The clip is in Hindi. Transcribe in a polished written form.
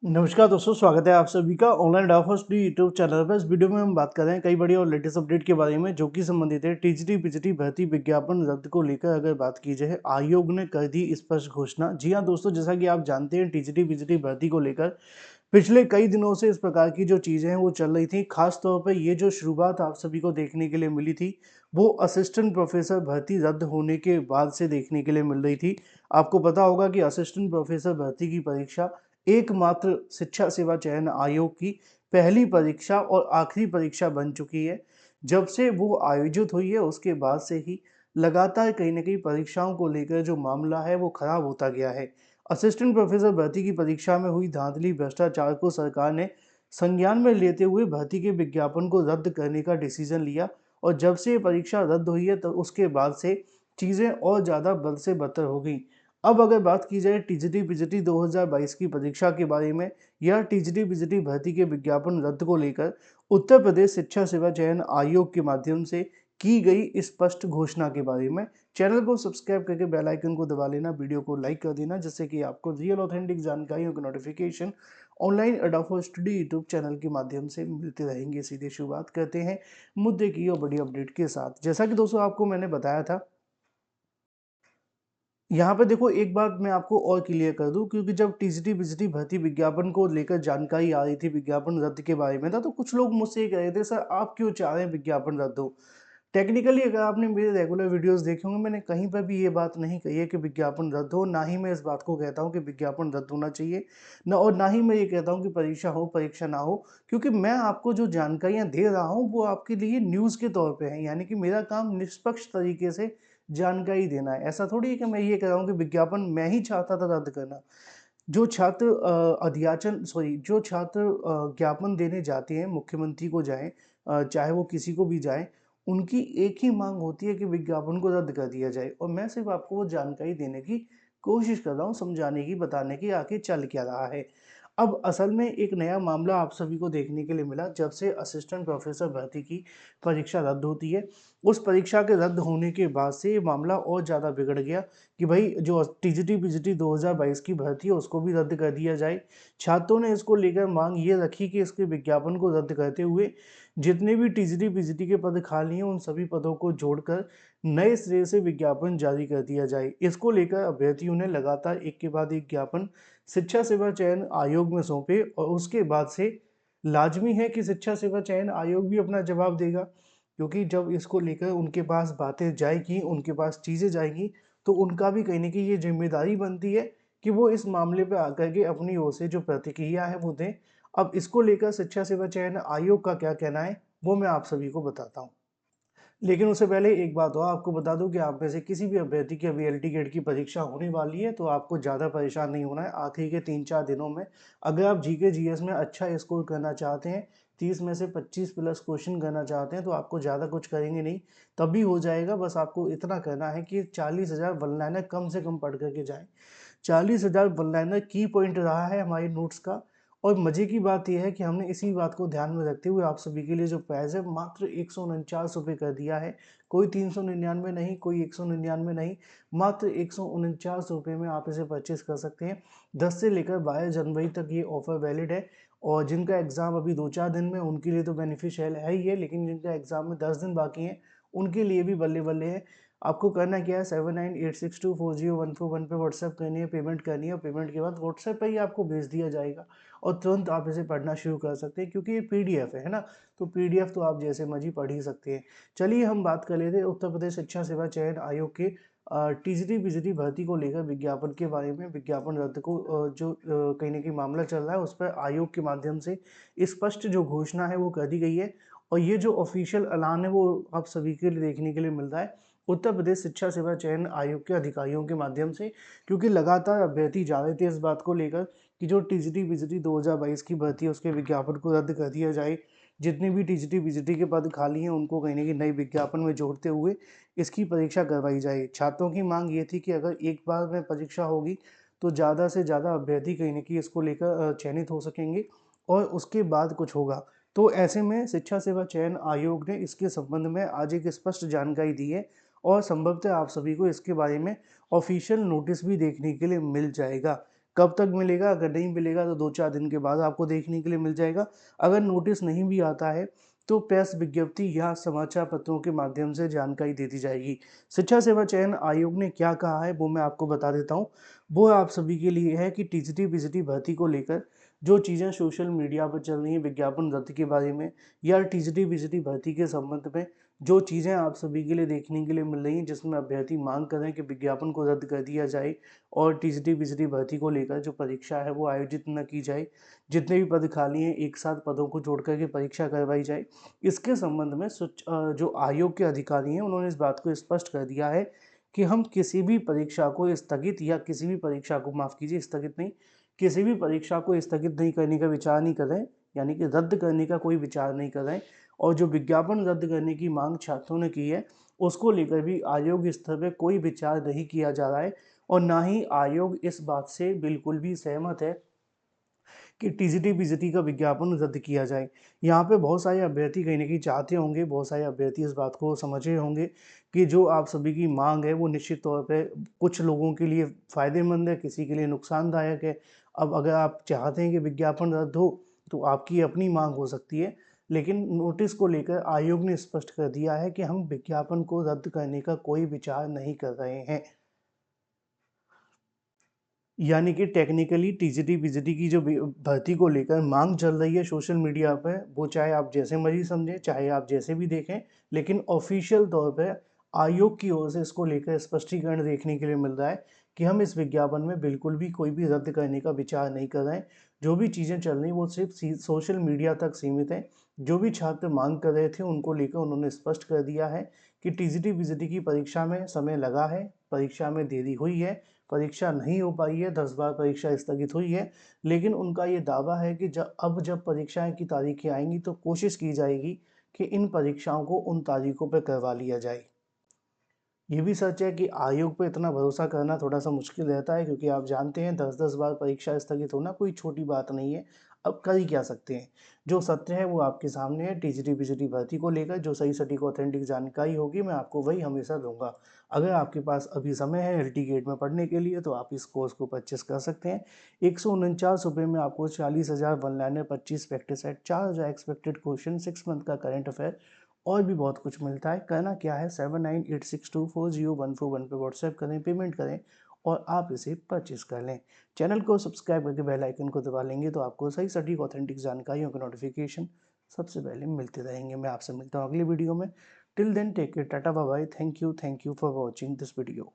नमस्कार दोस्तों, स्वागत है आप सभी का ऑनलाइन डाउट यूट्यूब चैनल पर। इस वीडियो में हम बात कर रहे हैं कई बड़ी और लेटेस्ट अपडेट के बारे में जो कि संबंधित है टीजीटी पीजीटी भर्ती विज्ञापन रद्द को लेकर। अगर बात की जाए, आयोग ने कर दी स्पष्ट घोषणा। जी हाँ दोस्तों, जैसा कि आप जानते हैं टीजीटी पीजीटी भर्ती को लेकर पिछले कई दिनों से इस प्रकार की जो चीजें हैं वो चल रही थी। खास तौर पर ये जो शुरुआत आप सभी को देखने के लिए मिली थी वो असिस्टेंट प्रोफेसर भर्ती रद्द होने के बाद से देखने के लिए मिल रही थी। आपको पता होगा कि असिस्टेंट प्रोफेसर भर्ती की परीक्षा एकमात्र शिक्षा सेवा चयन आयोग की पहली परीक्षा और आखिरी परीक्षा बन चुकी है। जब से वो आयोजित हुई है उसके बाद से ही लगातार कहीं ना कहीं परीक्षाओं को लेकर जो मामला है वो खराब होता गया है। असिस्टेंट प्रोफेसर भर्ती की परीक्षा में हुई धांधली भ्रष्टाचार को सरकार ने संज्ञान में लेते हुए भर्ती के विज्ञापन को रद्द करने का डिसीजन लिया। और जब से ये परीक्षा रद्द हुई है तो उसके बाद से चीज़ें और ज़्यादा बद से बदतर हो गई। अब अगर बात की जाए टीजीटी पीजीटी 2022 की परीक्षा के बारे में या टीजीटी पीजीटी भर्ती के विज्ञापन रद्द को लेकर उत्तर प्रदेश शिक्षा सेवा चयन आयोग के माध्यम से की गई स्पष्ट घोषणा के बारे में, चैनल को सब्सक्राइब करके बेल आइकन को दबा लेना, वीडियो को लाइक कर देना, जिससे कि आपको रियल ऑथेंटिक जानकारियों के नोटिफिकेशन ऑनलाइन अडाफो स्टडी यूट्यूब चैनल के माध्यम से मिलते रहेंगे। सीधे शुरुआत करते हैं मुद्दे की और बड़ी अपडेट के साथ। जैसा कि दोस्तों आपको मैंने बताया था, यहाँ पे देखो एक बात मैं आपको और क्लियर कर दूं, क्योंकि जब टीजीटी पीजीटी भर्ती विज्ञापन को लेकर जानकारी आ रही थी विज्ञापन रद्द के बारे में था, तो कुछ लोग मुझसे ये कह रहे थे सर आप क्यों चाह रहे हैं विज्ञापन रद्द हो। टेक्निकली अगर आपने मेरे रेगुलर वीडियोस देखे होंगे, मैंने कहीं पर भी ये बात नहीं कही है कि विज्ञापन रद्द हो। ना ही मैं इस बात को कहता हूँ कि विज्ञापन रद्द होना चाहिए, ना और ना ही मैं ये कहता हूँ कि परीक्षा हो परीक्षा ना हो। क्योंकि मैं आपको जो जानकारियाँ दे रहा हूँ वो आपके लिए न्यूज़ के तौर पे है, यानी कि मेरा काम निष्पक्ष तरीके से जानकारी देना है। ऐसा थोड़ी है कि मैं ये कह रहा हूँ कि विज्ञापन मैं ही चाहता था रद्द करना। जो छात्र जो छात्र ज्ञापन देने जाते हैं, मुख्यमंत्री को जाएँ, चाहे वो किसी को भी जाएँ, उनकी एक ही माँग होती है कि विज्ञापन को रद्द कर दिया जाए। और मैं सिर्फ़ आपको वो जानकारी देने की कोशिश कर रहा हूँ, समझाने की, बताने की आगे चल क्या रहा है। अब असल में एक नया मामला आप सभी को देखने के लिए मिला जब से असिस्टेंट प्रोफ़ेसर भर्ती की परीक्षा रद्द होती है। उस परीक्षा के रद्द होने के बाद से ये मामला और ज़्यादा बिगड़ गया कि भाई जो टीजीटी पीजीटी 2022 की भर्ती है उसको भी रद्द कर दिया जाए। छात्रों ने इसको लेकर मांग ये रखी कि इसके विज्ञापन को रद्द करते हुए जितने भी टीजीटी पीजीटी के पद खाली हैं उन सभी पदों को जोड़कर नए सिरे से विज्ञापन जारी कर दिया जाए। इसको लेकर अभ्यर्थियों ने लगातार एक के बाद एक ज्ञापन शिक्षा सेवा चयन आयोग में सौंपे और उसके बाद से लाजमी है कि शिक्षा सेवा चयन आयोग भी अपना जवाब देगा। क्योंकि जब इसको लेकर उनके पास बातें जाएगी, उनके पास चीज़ें जाएंगी, तो उनका भी कहीं न कहीं ये ज़िम्मेदारी बनती है कि वो इस मामले पे आकर के अपनी ओर से जो प्रतिक्रिया है वो दें। अब इसको लेकर शिक्षा सेवा चयन आयोग का क्या कहना है, वो मैं आप सभी को बताता हूँ। लेकिन उससे पहले एक बात और आपको बता दूं कि आप में से किसी भी अभ्यर्थी की अभी एलटी गेट की परीक्षा होने वाली है, तो आपको ज़्यादा परेशान नहीं होना है। आखिरी के 3-4 दिनों में अगर आप जीके जीएस में अच्छा स्कोर करना चाहते हैं, 30 में से 25 प्लस क्वेश्चन करना चाहते हैं, तो आपको ज़्यादा कुछ करेंगे नहीं, तब भी हो जाएगा। बस आपको इतना करना है कि 40,000 वन लाइनर कम से कम पढ़ करके जाएं। 40,000 वन लाइनर की पॉइंट रहा है हमारे नोट्स का। और मज़े की बात यह है कि हमने इसी बात को ध्यान में रखते हुए आप सभी के लिए जो प्राइस है मात्र 149 रुपये कर दिया है। कोई 399 नहीं, कोई 199 नहीं, मात्र 149 रुपये में आप इसे परचेस कर सकते हैं। 10 से लेकर 22 जनवरी तक ये ऑफर वैलिड है। और जिनका एग्ज़ाम अभी 2-4 दिन में, उनके लिए तो बेनिफिशियल है ही है, लेकिन जिनका एग्ज़ाम में 10 दिन बाकी हैं उनके लिए भी बल्ले बल्ले है। आपको करना क्या है, 7986240141 पे व्हाट्सएप करनी है, पेमेंट करनी है, और पेमेंट के बाद व्हाट्सएप पर ही आपको भेज दिया जाएगा और तुरंत आप इसे पढ़ना शुरू कर सकते हैं। क्योंकि ये पीडीएफ है ना, तो पीडीएफ तो आप जैसे मर्जी पढ़ ही सकते हैं। चलिए हम बात कर लेते हैं उत्तर प्रदेश शिक्षा सेवा चयन आयोग के टीजीटी पीजीटी भर्ती को लेकर विज्ञापन के बारे में। विज्ञापन रद्द को जो कहीं ना कहीं मामला चल रहा है उस पर आयोग के माध्यम से स्पष्ट जो घोषणा है वो कर दी गई है। और ये जो ऑफिशियल ऐलान है वो आप सभी के लिए देखने के लिए मिल रहा है उत्तर प्रदेश शिक्षा सेवा चयन आयोग के अधिकारियों के माध्यम से। क्योंकि लगातार अभ्यर्थी जा रहे थे इस बात को लेकर कि जो टीजीटी पीजीटी 2022 की भर्ती है उसके विज्ञापन को रद्द कर दिया जाए। जितने भी टीजीटी पीजीटी के पद खाली हैं उनको कहीं ना कहीं नए विज्ञापन में जोड़ते हुए इसकी परीक्षा करवाई जाए। छात्रों की मांग ये थी कि अगर एक बार में परीक्षा होगी तो ज़्यादा से ज़्यादा अभ्यर्थी कहीं ना कहीं इसको लेकर चयनित हो सकेंगे और उसके बाद कुछ होगा। तो ऐसे में शिक्षा सेवा चयन आयोग ने इसके संबंध में आज एक स्पष्ट जानकारी दी है और संभवतः आप सभी को इसके बारे में ऑफिशियल नोटिस भी देखने के लिए मिल जाएगा। कब तक मिलेगा? अगर नहीं मिलेगा तो 2-4 दिन के बाद आपको देखने के लिए मिल जाएगा। अगर नोटिस नहीं भी आता है तो प्रेस विज्ञप्ति या समाचार पत्रों के माध्यम से जानकारी दे दी जाएगी। शिक्षा सेवा चयन आयोग ने क्या कहा है वो मैं आपको बता देता हूँ। वो आप सभी के लिए है कि टीजीटी-बीजीटी भर्ती को लेकर जो चीज़ें सोशल मीडिया पर चल रही हैं विज्ञापन रद्द के बारे में या टीजीटी-बीजीटी भर्ती के संबंध में जो चीज़ें आप सभी के लिए देखने के लिए मिल रही हैं जिसमें अभ्यर्थी मांग कर रहे हैं कि विज्ञापन को रद्द कर दिया जाए और टीजीटी-बीजीटी भर्ती को लेकर जो परीक्षा है वो आयोजित न की जाए। जितने भी पद खाली हैं एक साथ पदों को जोड़ कर के परीक्षा करवाई जाए। इसके संबंध में जो आयोग के अधिकारी हैं उन्होंने इस बात को स्पष्ट कर दिया है कि हम किसी भी परीक्षा को स्थगित या किसी भी परीक्षा को माफ़ कीजिए स्थगित नहीं, किसी भी परीक्षा को स्थगित नहीं करने का विचार नहीं कर रहे हैं, यानी कि रद्द करने का कोई विचार नहीं कर रहे हैं और जो विज्ञापन रद्द करने की मांग छात्रों ने की है, उसको लेकर भी आयोग स्तर पे कोई विचार नहीं किया जा रहा है और ना ही आयोग इस बात से बिल्कुल भी सहमत है कि टीजीटी-बीजीटी का विज्ञापन रद्द किया जाए। यहाँ पे बहुत सारे अभ्यर्थी कहीं न कहीं चाहते होंगे, बहुत सारे अभ्यर्थी इस बात को समझ रहे होंगे कि जो आप सभी की माँग है वो निश्चित तौर पे कुछ लोगों के लिए फ़ायदेमंद है, किसी के लिए नुकसानदायक है। अब अगर आप चाहते हैं कि विज्ञापन रद्द हो, तो आपकी अपनी माँग हो सकती है। लेकिन नोटिस को लेकर आयोग ने स्पष्ट कर दिया है कि हम विज्ञापन को रद्द करने का कोई विचार नहीं कर रहे हैं। यानी कि टेक्निकली टीजीटी-बीजीटी की जो भर्ती को लेकर मांग चल रही है सोशल मीडिया पे, वो चाहे आप जैसे मर्जी समझें, चाहे आप जैसे भी देखें, लेकिन ऑफिशियल तौर पे आयोग की ओर से इसको लेकर स्पष्टीकरण देखने के लिए मिल रहा है कि हम इस विज्ञापन में बिल्कुल भी कोई भी रद्द करने का विचार नहीं कर रहे हैं। जो भी चीज़ें चल रही हैं वो सिर्फ सोशल मीडिया तक सीमित है। जो भी छात्र मांग कर रहे थे उनको लेकर उन्होंने स्पष्ट कर दिया है कि टीजीटी-बीजीटी की परीक्षा में समय लगा है, परीक्षा में देरी हुई है, परीक्षा नहीं हो पाई है, 10 बार परीक्षा स्थगित हुई है, लेकिन उनका ये दावा है कि जब परीक्षाएँ की तारीखें आएँगी तो कोशिश की जाएगी कि इन परीक्षाओं को उन तारीखों पे करवा लिया जाए। ये भी सच है कि आयोग पे इतना भरोसा करना थोड़ा-सा मुश्किल रहता है क्योंकि आप जानते हैं 10-10 बार परीक्षा स्थगित होना कोई छोटी बात नहीं है। अब कर ही क्या सकते हैं? जो सत्य है वो आपके सामने है टीजीटी-बीजीटी भर्ती को लेकर जो सही सटीक ऑथेंटिक जानकारी होगी मैं आपको वही हमेशा दूँगा। अगर आपके पास अभी समय है एल टी गेट में पढ़ने के लिए तो आप इस कोर्स को परचेस कर सकते हैं। ₹149 में आपको 40,000 one liner, 25 practice set, 4,000 expected question, 6 month का करंट अफेयर और भी बहुत कुछ मिलता है। करना क्या है 7986240141 पे व्हाट्सएप करें, पेमेंट करें और आप इसे परचेस कर लें। चैनल को सब्सक्राइब करके बेल आइकन को दबा लेंगे तो आपको सही सटीक ऑथेंटिक जानकारियों के नोटिफिकेशन सबसे पहले मिलते रहेंगे। मैं आपसे मिलता हूँ अगली वीडियो में। Till then take care, ta-ta bye bye. Thank you for watching this video.